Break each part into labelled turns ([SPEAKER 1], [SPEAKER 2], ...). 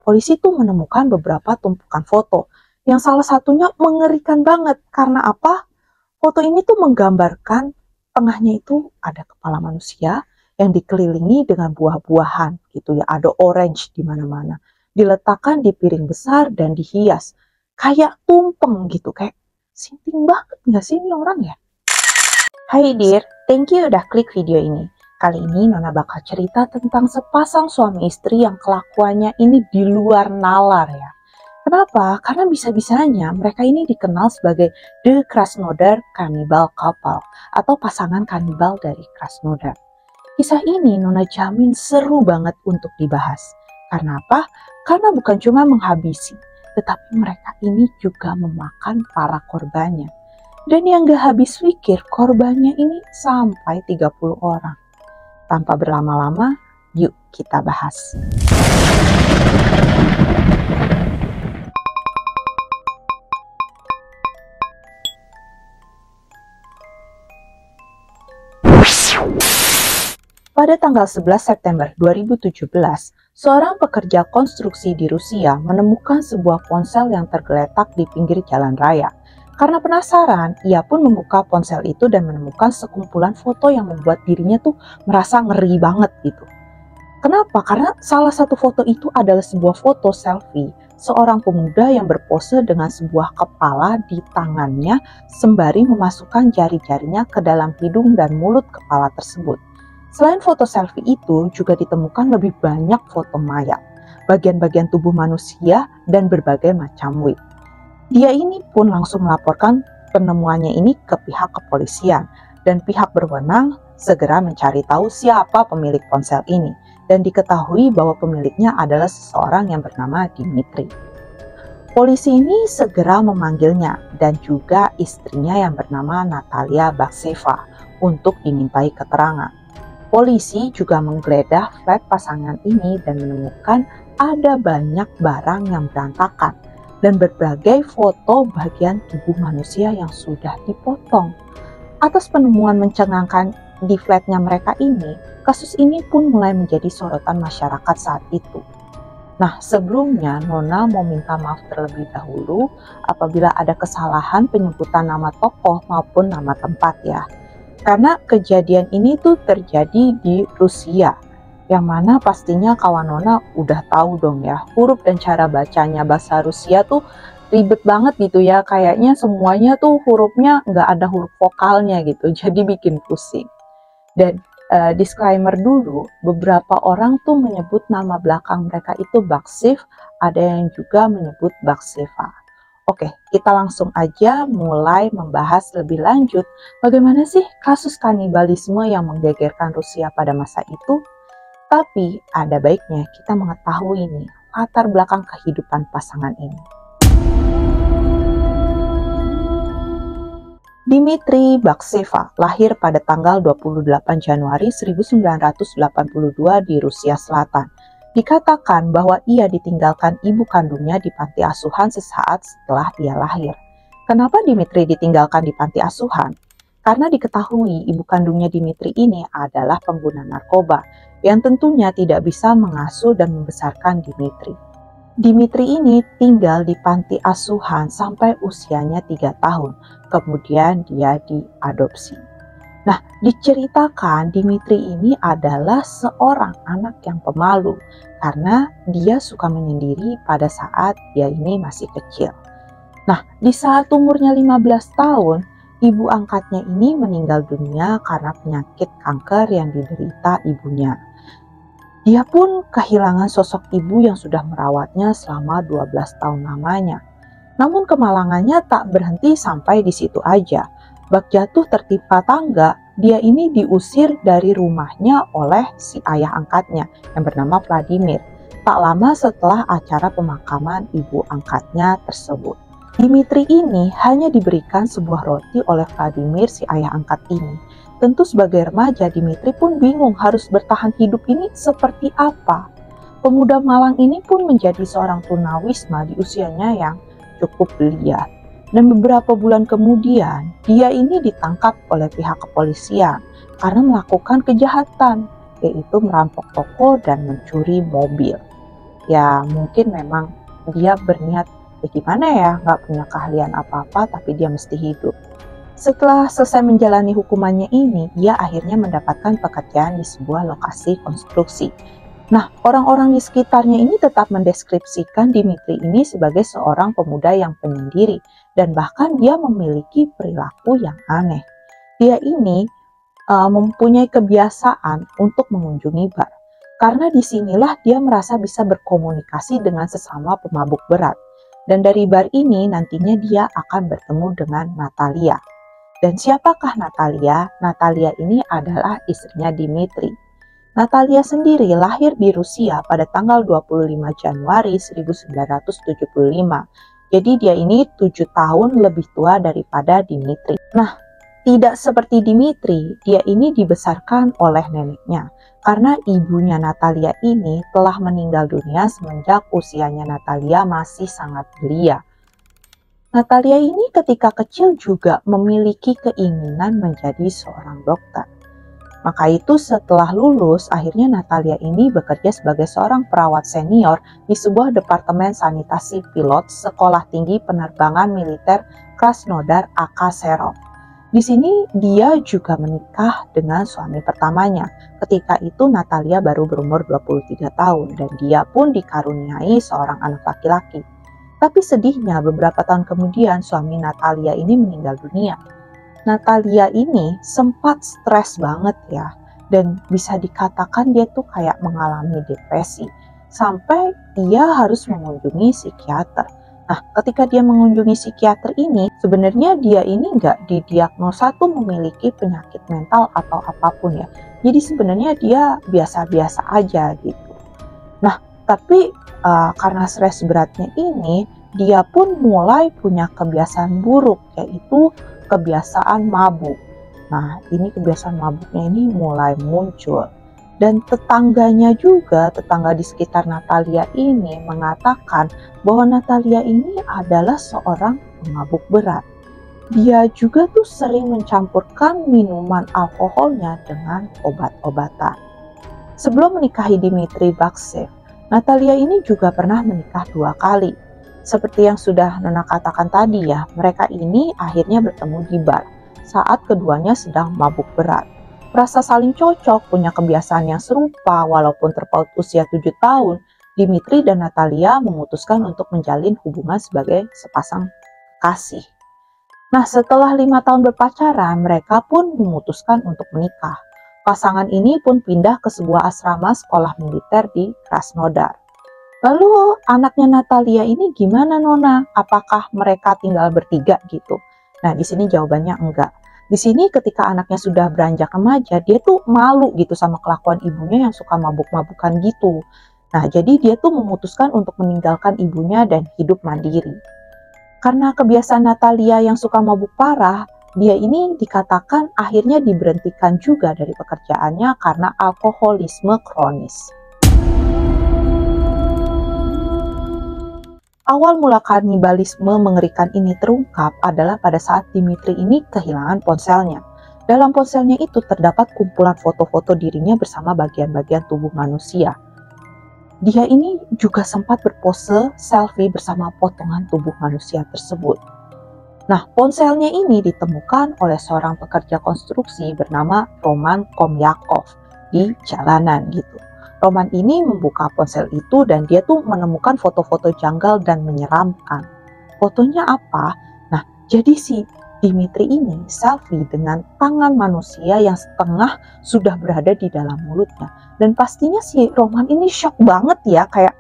[SPEAKER 1] polisi tuh menemukan beberapa tumpukan foto yang salah satunya mengerikan banget. Karena apa? Foto ini tuh menggambarkan tengahnya itu ada kepala manusia yang dikelilingi dengan buah-buahan gitu ya. Ada orange di mana-mana. Diletakkan di piring besar dan dihias. Kayak tumpeng gitu, kayak sinting banget nggak sih ini orang ya? Hai dear, thank you udah klik video ini. Kali ini Nona bakal cerita tentang sepasang suami istri yang kelakuannya ini di luar nalar ya. Kenapa? Karena bisa-bisanya mereka ini dikenal sebagai The Krasnodar Cannibal Couple atau pasangan kanibal dari Krasnodar. Kisah ini Nona jamin seru banget untuk dibahas. Karena apa? Karena bukan cuma menghabisi, tetapi mereka ini juga memakan para korbannya. Dan yang gak habis pikir, korbannya ini sampai 30 orang. Tanpa berlama-lama, yuk kita bahas. Pada tanggal 11 September 2017, seorang pekerja konstruksi di Rusia menemukan sebuah ponsel yang tergeletak di pinggir jalan raya. Karena penasaran, ia pun membuka ponsel itu dan menemukan sekumpulan foto yang membuat dirinya tuh merasa ngeri banget gitu. Kenapa? Karena salah satu foto itu adalah sebuah foto selfie seorang pemuda yang berpose dengan sebuah kepala di tangannya sembari memasukkan jari-jarinya ke dalam hidung dan mulut kepala tersebut. Selain foto selfie itu juga ditemukan lebih banyak foto mayat, bagian-bagian tubuh manusia, dan berbagai macam wig. Dia ini pun langsung melaporkan penemuannya ini ke pihak kepolisian, dan pihak berwenang segera mencari tahu siapa pemilik ponsel ini, dan diketahui bahwa pemiliknya adalah seseorang yang bernama Dimitri. Polisi ini segera memanggilnya dan juga istrinya yang bernama Natalia Bakseva untuk dimintai keterangan. Polisi juga menggeledah flat pasangan ini dan menemukan ada banyak barang yang berantakan dan berbagai foto bagian tubuh manusia yang sudah dipotong. Atas penemuan mencengangkan di flatnya mereka ini, kasus ini pun mulai menjadi sorotan masyarakat saat itu. Nah, sebelumnya Nona mau minta maaf terlebih dahulu apabila ada kesalahan penyebutan nama tokoh maupun nama tempat ya. Karena kejadian ini tuh terjadi di Rusia, yang mana pastinya kawan Nona udah tahu dong ya, huruf dan cara bacanya bahasa Rusia tuh ribet banget gitu ya, kayaknya semuanya tuh hurufnya nggak ada huruf vokalnya gitu, jadi bikin pusing. Dan disclaimer dulu, beberapa orang tuh menyebut nama belakang mereka itu Baksev, ada yang juga menyebut Bakseva. Oke, kita langsung aja mulai membahas lebih lanjut bagaimana sih kasus kanibalisme yang menggegerkan Rusia pada masa itu. Tapi ada baiknya kita mengetahui nih latar belakang kehidupan pasangan ini. Dimitri Bakseva lahir pada tanggal 28 Januari 1982 di Rusia Selatan. Dikatakan bahwa ia ditinggalkan ibu kandungnya di panti asuhan sesaat setelah ia lahir. Kenapa Dimitri ditinggalkan di panti asuhan? Karena diketahui ibu kandungnya Dimitri ini adalah pengguna narkoba yang tentunya tidak bisa mengasuh dan membesarkan Dimitri. Dimitri ini tinggal di panti asuhan sampai usianya 3 tahun, kemudian dia diadopsi. Nah, diceritakan Dimitri ini adalah seorang anak yang pemalu karena dia suka menyendiri pada saat dia ini masih kecil. Nah, di saat umurnya 15 tahun, ibu angkatnya ini meninggal dunia karena penyakit kanker yang diderita ibunya. Dia pun kehilangan sosok ibu yang sudah merawatnya selama 12 tahun lamanya. Namun kemalangannya tak berhenti sampai di situ aja. Bak jatuh tertimpa tangga, dia ini diusir dari rumahnya oleh si ayah angkatnya yang bernama Vladimir. Tak lama setelah acara pemakaman ibu angkatnya tersebut. Dimitri ini hanya diberikan sebuah roti oleh Vladimir si ayah angkat ini. Tentu sebagai remaja Dimitri pun bingung harus bertahan hidup ini seperti apa. Pemuda malang ini pun menjadi seorang tunawisma di usianya yang cukup belia. Dan beberapa bulan kemudian, dia ini ditangkap oleh pihak kepolisian karena melakukan kejahatan, yaitu merampok toko dan mencuri mobil. ya mungkin memang dia berniat, ya gimana ya, nggak punya keahlian apa-apa tapi dia mesti hidup. Setelah selesai menjalani hukumannya ini, dia akhirnya mendapatkan pekerjaan di sebuah lokasi konstruksi. Nah, orang-orang di sekitarnya ini tetap mendeskripsikan Dimitri ini sebagai seorang pemuda yang penyendiri, dan bahkan dia memiliki perilaku yang aneh. Dia ini mempunyai kebiasaan untuk mengunjungi bar, karena disinilah dia merasa bisa berkomunikasi dengan sesama pemabuk berat. Dan dari bar ini nantinya dia akan bertemu dengan Natalia. Dan siapakah Natalia? Natalia ini adalah istrinya Dimitri. Natalia sendiri lahir di Rusia pada tanggal 25 Januari 1975. Jadi dia ini 7 tahun lebih tua daripada Dimitri. Nah, tidak seperti Dimitri, dia ini dibesarkan oleh neneknya. Karena ibunya Natalia ini telah meninggal dunia semenjak usianya Natalia masih sangat belia. Natalia ini ketika kecil juga memiliki keinginan menjadi seorang dokter. Maka itu setelah lulus, akhirnya Natalia ini bekerja sebagai seorang perawat senior di sebuah departemen sanitasi pilot Sekolah Tinggi Penerbangan Militer Krasnodar AK Serov. Di sini dia juga menikah dengan suami pertamanya. Ketika itu Natalia baru berumur 23 tahun dan dia pun dikaruniai seorang anak laki-laki. Tapi sedihnya beberapa tahun kemudian suami Natalia ini meninggal dunia. Natalia ini sempat stres banget ya, dan bisa dikatakan dia tuh kayak mengalami depresi, sampai dia harus mengunjungi psikiater. Nah, ketika dia mengunjungi psikiater ini, sebenarnya dia ini nggak didiagnosa tuh memiliki penyakit mental atau apapun ya. Jadi sebenarnya dia biasa-biasa aja gitu. Nah, tapi karena stres beratnya ini, dia pun mulai punya kebiasaan buruk, yaitu kebiasaan mabuk. Nah, ini kebiasaan mabuknya ini mulai muncul. Dan tetangganya juga, tetangga di sekitar Natalia ini mengatakan bahwa Natalia ini adalah seorang pemabuk berat. Dia juga tuh sering mencampurkan minuman alkoholnya dengan obat-obatan. Sebelum menikahi Dmitri Baksev, Natalia ini juga pernah menikah 2 kali. Seperti yang sudah Nona katakan tadi ya, mereka ini akhirnya bertemu di bar saat keduanya sedang mabuk berat. Rasa saling cocok, punya kebiasaan yang serupa, walaupun terpaut usia 7 tahun, Dmitri dan Natalia memutuskan untuk menjalin hubungan sebagai sepasang kasih. Nah, setelah 5 tahun berpacaran, mereka pun memutuskan untuk menikah. Pasangan ini pun pindah ke sebuah asrama sekolah militer di Krasnodar. Lalu anaknya Natalia ini gimana Nona? Apakah mereka tinggal bertiga gitu? Nah, di sini jawabannya enggak. Di sini ketika anaknya sudah beranjak remaja, dia tuh malu gitu sama kelakuan ibunya yang suka mabuk-mabukan gitu. Nah, jadi dia tuh memutuskan untuk meninggalkan ibunya dan hidup mandiri. Karena kebiasaan Natalia yang suka mabuk parah, dia ini dikatakan akhirnya diberhentikan juga dari pekerjaannya karena alkoholisme kronis. Awal mula kanibalisme mengerikan ini terungkap adalah pada saat Dimitri ini kehilangan ponselnya. Dalam ponselnya itu terdapat kumpulan foto-foto dirinya bersama bagian-bagian tubuh manusia. Dia ini juga sempat berpose selfie bersama potongan tubuh manusia tersebut. Nah, ponselnya ini ditemukan oleh seorang pekerja konstruksi bernama Roman Komyakov di jalanan gitu. Roman ini membuka ponsel itu dan dia tuh menemukan foto-foto janggal dan menyeramkan. Fotonya apa? Nah, jadi si Dimitri ini selfie dengan tangan manusia yang setengah sudah berada di dalam mulutnya. Dan pastinya si Roman ini shock banget ya, kayak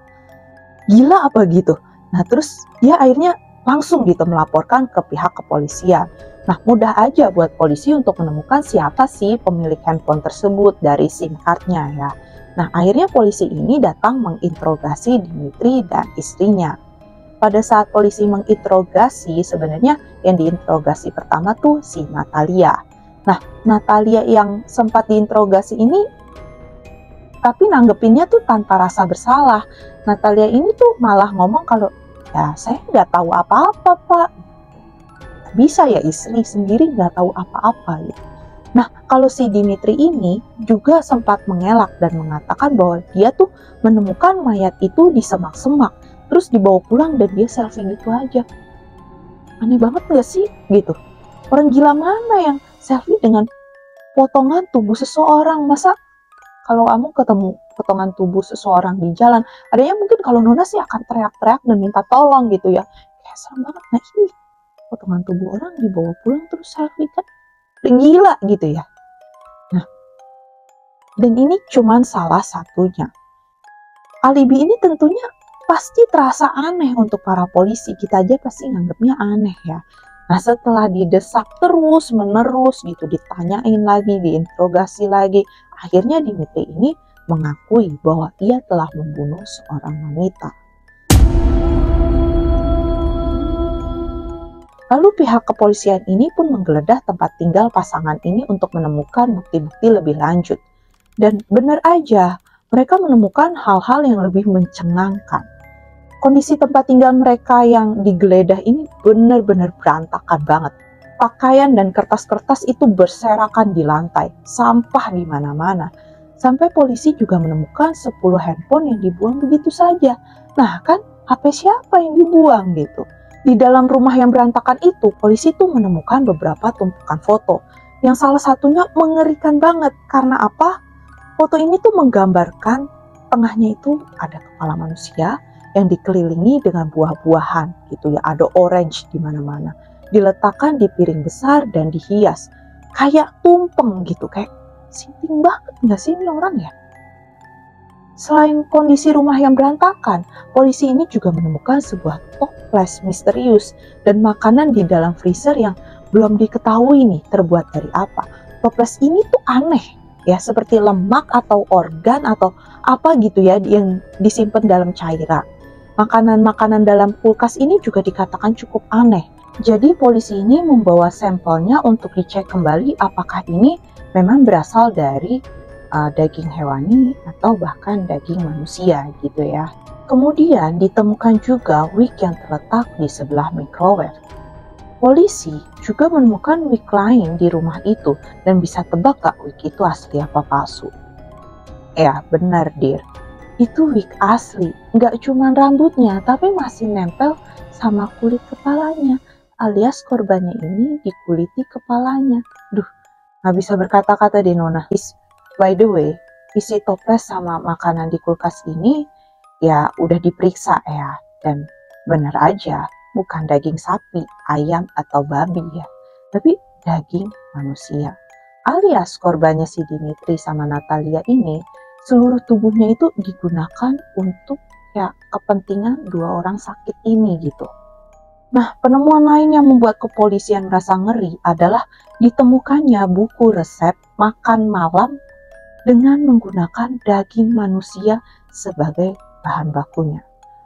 [SPEAKER 1] gila apa gitu. Nah, terus dia akhirnya langsung gitu melaporkan ke pihak kepolisian. Nah, mudah aja buat polisi untuk menemukan siapa sih pemilik handphone tersebut dari SIM card-nya ya. Nah, akhirnya polisi ini datang menginterogasi Dimitri dan istrinya. Pada saat polisi menginterogasi, sebenarnya yang diinterogasi pertama tuh si Natalia. Nah, Natalia yang sempat diinterogasi ini tapi nanggepinnya tuh tanpa rasa bersalah. Natalia ini tuh malah ngomong kalau ya saya nggak tahu apa-apa Pak. Bisa ya istri sendiri nggak tahu apa-apa gitu. Nah, kalau si Dimitri ini juga sempat mengelak dan mengatakan bahwa dia tuh menemukan mayat itu di semak-semak, terus dibawa pulang dan dia selfie gitu aja. Aneh banget gak sih? Gitu. Orang gila mana yang selfie dengan potongan tubuh seseorang? Masa kalau kamu ketemu potongan tubuh seseorang di jalan, adanya mungkin kalau Nona sih akan teriak-teriak dan minta tolong gitu ya. Kayak serem banget. Nah ini potongan tubuh orang dibawa pulang terus selfie, kan gila gitu ya. Nah, dan ini cuman salah satunya. Alibi ini tentunya pasti terasa aneh untuk para polisi. Kita aja pasti nganggapnya aneh ya. Nah, setelah didesak terus menerus gitu, ditanyain lagi, diinterogasi lagi, akhirnya Dimitri ini mengakui bahwa ia telah membunuh seorang wanita. Lalu pihak kepolisian ini pun menggeledah tempat tinggal pasangan ini untuk menemukan bukti-bukti lebih lanjut. Dan benar aja, mereka menemukan hal-hal yang lebih mencengangkan. Kondisi tempat tinggal mereka yang digeledah ini benar-benar berantakan banget. Pakaian dan kertas-kertas itu berserakan di lantai, sampah di mana-mana. Sampai polisi juga menemukan 10 handphone yang dibuang begitu saja. Nah kan, HP siapa yang dibuang gitu? Di dalam rumah yang berantakan itu, polisi tuh menemukan beberapa tumpukan foto. Yang salah satunya mengerikan banget. Karena apa? Foto ini tuh menggambarkan tengahnya itu ada kepala manusia yang dikelilingi dengan buah-buahan gitu ya. Ada orange di mana-mana. Diletakkan di piring besar dan dihias. Kayak tumpeng gitu, kayak sinting banget nggak sih ini orang ya? Selain kondisi rumah yang berantakan, polisi ini juga menemukan sebuah toples misterius dan makanan di dalam freezer yang belum diketahui nih terbuat dari apa. Toples ini tuh aneh ya, seperti lemak atau organ atau apa gitu ya yang disimpan dalam cairan. Makanan-makanan dalam kulkas ini juga dikatakan cukup aneh. Jadi polisi ini membawa sampelnya untuk dicek kembali apakah ini memang berasal dari daging hewani atau bahkan daging manusia gitu ya. Kemudian ditemukan juga wig yang terletak di sebelah microwave. Polisi juga menemukan wig lain di rumah itu dan bisa tebak gak wig itu asli apa palsu? Ya benar dir, itu wig asli, nggak cuma rambutnya tapi masih nempel sama kulit kepalanya, alias korbannya ini dikuliti kepalanya. Duh, nggak bisa berkata-kata deh Nona. By the way, isi toples sama makanan di kulkas ini ya udah diperiksa ya, dan benar aja bukan daging sapi, ayam atau babi ya, tapi daging manusia. Alias korbannya si Dimitri sama Natalia ini seluruh tubuhnya itu digunakan untuk ya kepentingan dua orang sakit ini gitu. Nah, penemuan lain yang membuat kepolisian merasa ngeri adalah ditemukannya buku resep makan malam dengan menggunakan daging manusia sebagai bahan bakunya.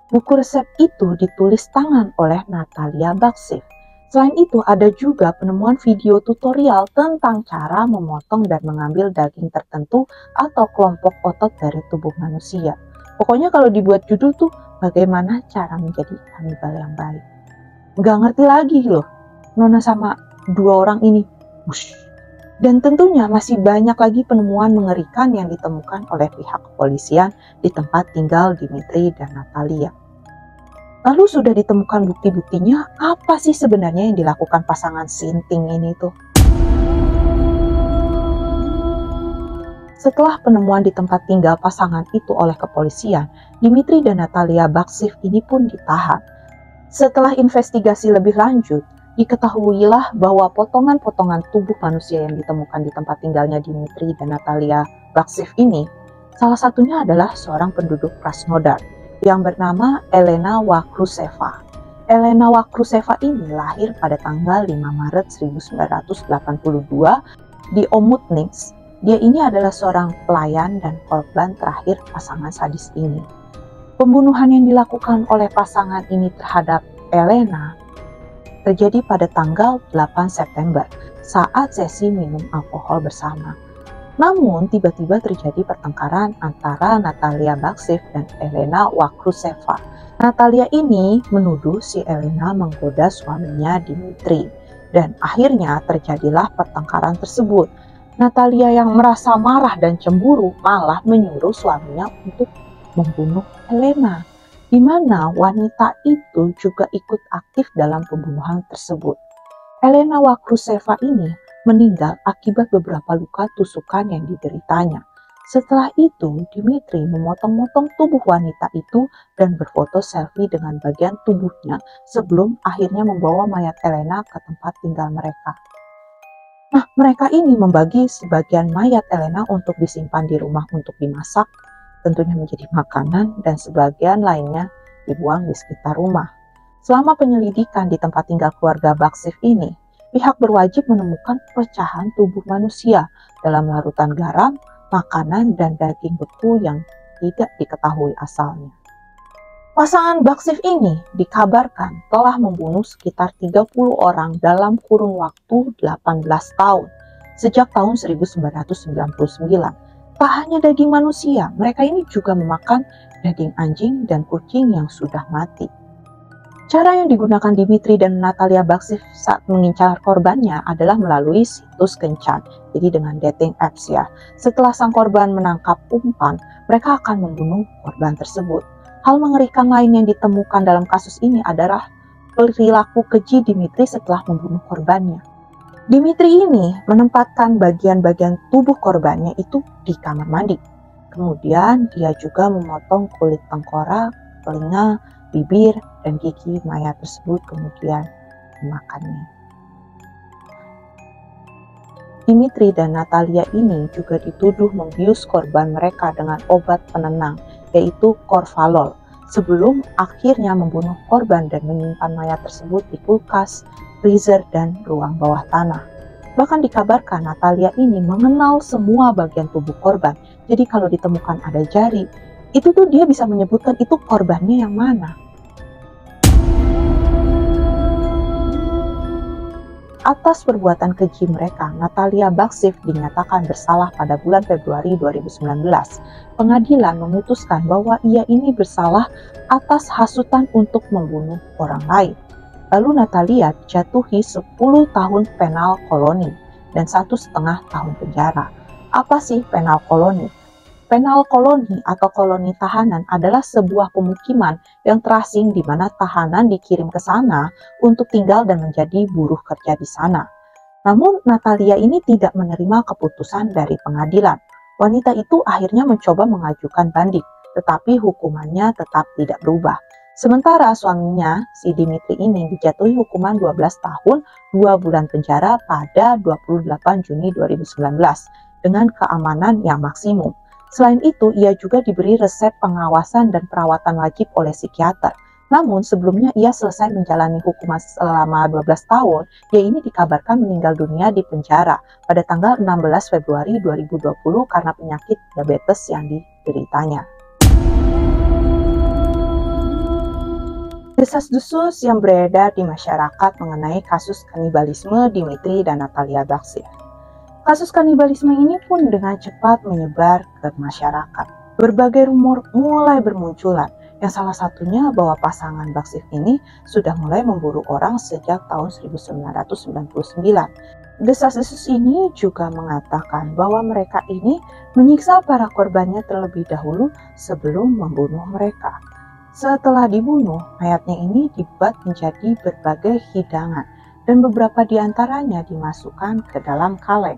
[SPEAKER 1] Buku resep itu ditulis tangan oleh Natalia Baksif. Selain itu ada juga penemuan video tutorial tentang cara memotong dan mengambil daging tertentu atau kelompok otot dari tubuh manusia. Pokoknya kalau dibuat judul tuh bagaimana cara menjadi kanibal yang baik. Nggak ngerti lagi loh Nona sama dua orang ini. Dan tentunya masih banyak lagi penemuan mengerikan yang ditemukan oleh pihak kepolisian di tempat tinggal Dimitri dan Natalia. Lalu sudah ditemukan bukti-buktinya, apa sih sebenarnya yang dilakukan pasangan sinting ini tuh? Setelah penemuan di tempat tinggal pasangan itu oleh kepolisian, Dimitri dan Natalia Baksif ini pun ditahan. Setelah investigasi lebih lanjut, diketahuilah bahwa potongan-potongan tubuh manusia yang ditemukan di tempat tinggalnya Dimitri dan Natalia Baksif ini, salah satunya adalah seorang penduduk Krasnodar yang bernama Elena Wakruseva. Elena Wakruseva ini lahir pada tanggal 5 Maret 1982 di Omutnings. Dia ini adalah seorang pelayan dan korban terakhir pasangan sadis ini. Pembunuhan yang dilakukan oleh pasangan ini terhadap Elena terjadi pada tanggal 8 September saat sesi minum alkohol bersama. Namun tiba-tiba terjadi pertengkaran antara Natalia Baksif dan Elena Wakruseva. Natalia ini menuduh si Elena menggoda suaminya Dimitri dan akhirnya terjadilah pertengkaran tersebut. Natalia yang merasa marah dan cemburu malah menyuruh suaminya untuk membunuh Elena, di mana wanita itu juga ikut aktif dalam pembunuhan tersebut. Elena Wakruseva ini meninggal akibat beberapa luka tusukan yang dideritanya. Setelah itu, Dmitri memotong-motong tubuh wanita itu dan berfoto selfie dengan bagian tubuhnya sebelum akhirnya membawa mayat Elena ke tempat tinggal mereka. Nah, mereka ini membagi sebagian mayat Elena untuk disimpan di rumah untuk dimasak, tentunya menjadi makanan, dan sebagian lainnya dibuang di sekitar rumah. Selama penyelidikan di tempat tinggal keluarga Baksiv ini, pihak berwajib menemukan pecahan tubuh manusia dalam larutan garam, makanan, dan daging beku yang tidak diketahui asalnya. Pasangan Baksiv ini dikabarkan telah membunuh sekitar 30 orang dalam kurun waktu 18 tahun, sejak tahun 1999. Tak hanya daging manusia, mereka ini juga memakan daging anjing dan kucing yang sudah mati. Cara yang digunakan Dmitri dan Natalia Baksiv saat mengincar korbannya adalah melalui situs kencan, jadi dengan dating apps ya. Setelah sang korban menangkap umpan, mereka akan membunuh korban tersebut. Hal mengerikan lain yang ditemukan dalam kasus ini adalah perilaku keji Dmitri setelah membunuh korbannya. Dmitri ini menempatkan bagian-bagian tubuh korbannya itu di kamar mandi. Kemudian dia juga memotong kulit tengkorak, telinga, bibir, dan gigi mayat tersebut kemudian memakannya. Dmitri dan Natalia ini juga dituduh membius korban mereka dengan obat penenang, yaitu Korvalol, sebelum akhirnya membunuh korban dan menyimpan mayat tersebut di kulkas, freezer, dan ruang bawah tanah. Bahkan dikabarkan Natalia ini mengenal semua bagian tubuh korban, jadi kalau ditemukan ada jari, itu tuh dia bisa menyebutkan itu korbannya yang mana. Atas perbuatan keji mereka, Natalia Baksiv dinyatakan bersalah pada bulan Februari 2019. Pengadilan memutuskan bahwa ia ini bersalah atas hasutan untuk membunuh orang lain. Lalu Natalia dijatuhi 10 tahun penal koloni dan 1,5 tahun penjara. Apa sih penal koloni? Penal koloni atau koloni tahanan adalah sebuah pemukiman yang terasing di mana tahanan dikirim ke sana untuk tinggal dan menjadi buruh kerja di sana. Namun Natalia ini tidak menerima keputusan dari pengadilan. Wanita itu akhirnya mencoba mengajukan banding, tetapi hukumannya tetap tidak berubah. Sementara suaminya, si Dmitri ini dijatuhi hukuman 12 tahun 2 bulan penjara pada 28 Juni 2019 dengan keamanan yang maksimum. Selain itu, ia juga diberi resep pengawasan dan perawatan wajib oleh psikiater. Namun, sebelumnya ia selesai menjalani hukuman selama 12 tahun, ia ini dikabarkan meninggal dunia di penjara pada tanggal 16 Februari 2020 karena penyakit diabetes yang dideritanya. Desas-desus yang beredar di masyarakat mengenai kasus kanibalisme Dmitri dan Natalia Baksiv. Kasus kanibalisme ini pun dengan cepat menyebar ke masyarakat. Berbagai rumor mulai bermunculan, yang salah satunya bahwa pasangan Baksiv ini sudah mulai memburu orang sejak tahun 1999. Desas-desus ini juga mengatakan bahwa mereka ini menyiksa para korbannya terlebih dahulu sebelum membunuh mereka. Setelah dibunuh, mayatnya ini dibuat menjadi berbagai hidangan dan beberapa diantaranya dimasukkan ke dalam kaleng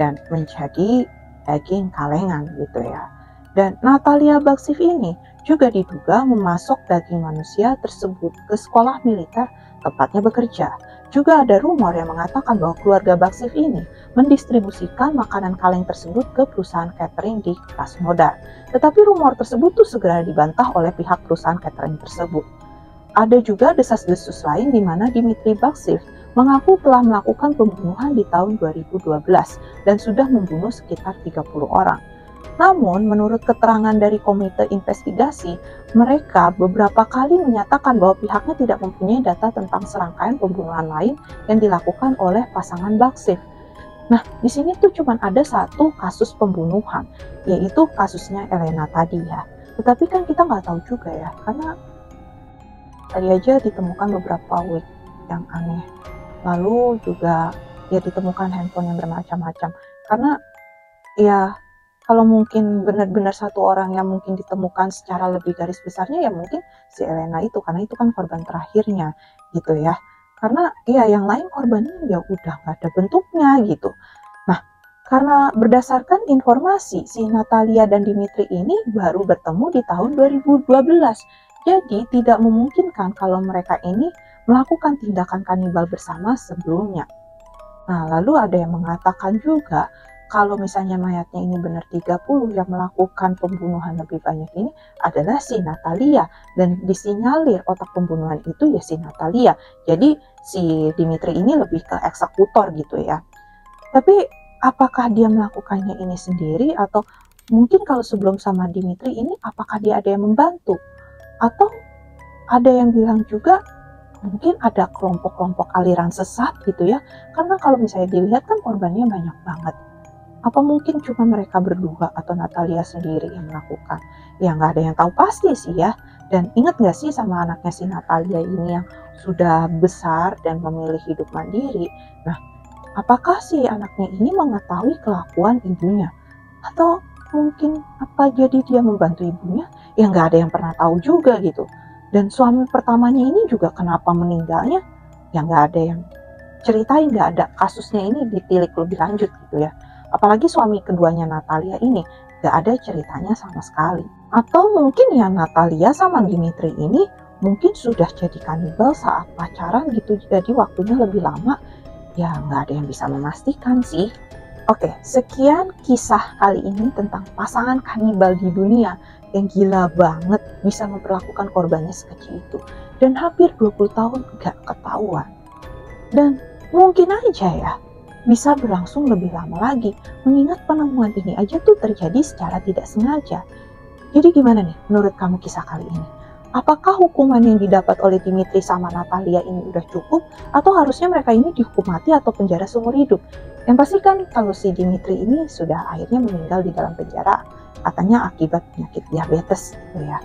[SPEAKER 1] dan menjadi daging kalengan gitu ya. Dan Natalia Baksiv ini juga diduga memasok daging manusia tersebut ke sekolah militer tempatnya bekerja. Juga ada rumor yang mengatakan bahwa keluarga Baksiv ini mendistribusikan makanan kaleng tersebut ke perusahaan catering di Krasnodar. Tetapi rumor tersebut tuh segera dibantah oleh pihak perusahaan catering tersebut. Ada juga desas-desus lain di mana Dmitri Baksiv mengaku telah melakukan pembunuhan di tahun 2012 dan sudah membunuh sekitar 30 orang. Namun, menurut keterangan dari komite investigasi, mereka beberapa kali menyatakan bahwa pihaknya tidak mempunyai data tentang serangkaian pembunuhan lain yang dilakukan oleh pasangan Baksiv. Nah, di sini tuh cuma ada satu kasus pembunuhan, yaitu kasusnya Elena tadi ya. Tetapi kan kita nggak tahu juga ya, karena tadi aja ditemukan beberapa wig yang aneh. Lalu juga ya ditemukan handphone yang bermacam-macam. Karena ya kalau mungkin benar-benar satu orang yang mungkin ditemukan secara lebih garis besarnya ya mungkin si Elena itu, karena itu kan korban terakhirnya gitu ya. Karena ya yang lain korbannya ya udah nggak ada bentuknya gitu. Nah, karena berdasarkan informasi si Natalia dan Dimitri ini baru bertemu di tahun 2012. Jadi tidak memungkinkan kalau mereka ini melakukan tindakan kanibal bersama sebelumnya. Nah, lalu ada yang mengatakan juga kalau misalnya mayatnya ini benar 30 yang melakukan pembunuhan lebih banyak ini adalah si Natalia, dan disinyalir otak pembunuhan itu ya si Natalia. Jadi si Dimitri ini lebih ke eksekutor gitu ya. Tapi apakah dia melakukannya ini sendiri, atau mungkin kalau sebelum sama Dimitri ini apakah dia ada yang membantu? Atau ada yang bilang juga mungkin ada kelompok-kelompok aliran sesat gitu ya, karena kalau misalnya dilihat kan korbannya banyak banget. Apa mungkin cuma mereka berdua atau Natalia sendiri yang melakukan? Ya nggak ada yang tahu pasti sih ya. Dan ingat nggak sih sama anaknya si Natalia ini yang sudah besar dan memilih hidup mandiri? Nah, apakah si anaknya ini mengetahui kelakuan ibunya? Atau mungkin apa jadi dia membantu ibunya? Ya nggak ada yang pernah tahu juga gitu. Dan suami pertamanya ini juga kenapa meninggalnya? Ya nggak ada yang ceritain, nggak ada kasusnya ini ditilik lebih lanjut gitu ya. Apalagi suami keduanya Natalia ini nggak ada ceritanya sama sekali. Atau mungkin ya Natalia sama Dimitri ini mungkin sudah jadi kanibal saat pacaran gitu, jadi waktunya lebih lama. Ya nggak ada yang bisa memastikan sih. Oke, sekian kisah kali ini tentang pasangan kanibal di dunia yang gila banget bisa memperlakukan korbannya sekecil itu. Dan hampir 20 tahun gak ketahuan. Dan mungkin aja ya, bisa berlangsung lebih lama lagi, mengingat penemuan ini aja tuh terjadi secara tidak sengaja. Jadi gimana nih menurut kamu kisah kali ini? Apakah hukuman yang didapat oleh Dimitri sama Natalia ini udah cukup, atau harusnya mereka ini dihukum mati atau penjara seumur hidup? Yang pasti kan kalau si Dimitri ini sudah akhirnya meninggal di dalam penjara, katanya akibat penyakit diabetes gitu ya.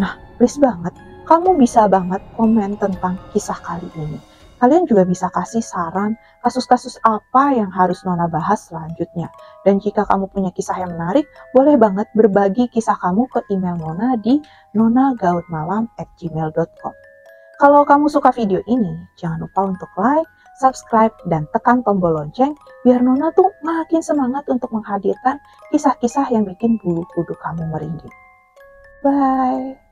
[SPEAKER 1] Nah, please banget, kamu bisa banget komen tentang kisah kali ini. Kalian juga bisa kasih saran kasus-kasus apa yang harus Nona bahas selanjutnya. Dan jika kamu punya kisah yang menarik, boleh banget berbagi kisah kamu ke email Nona di nonagautmalam@gmail.com. Kalau kamu suka video ini, jangan lupa untuk like, subscribe, dan tekan tombol lonceng biar Nona tuh makin semangat untuk menghadirkan kisah-kisah yang bikin bulu kuduk kamu merinding. Bye!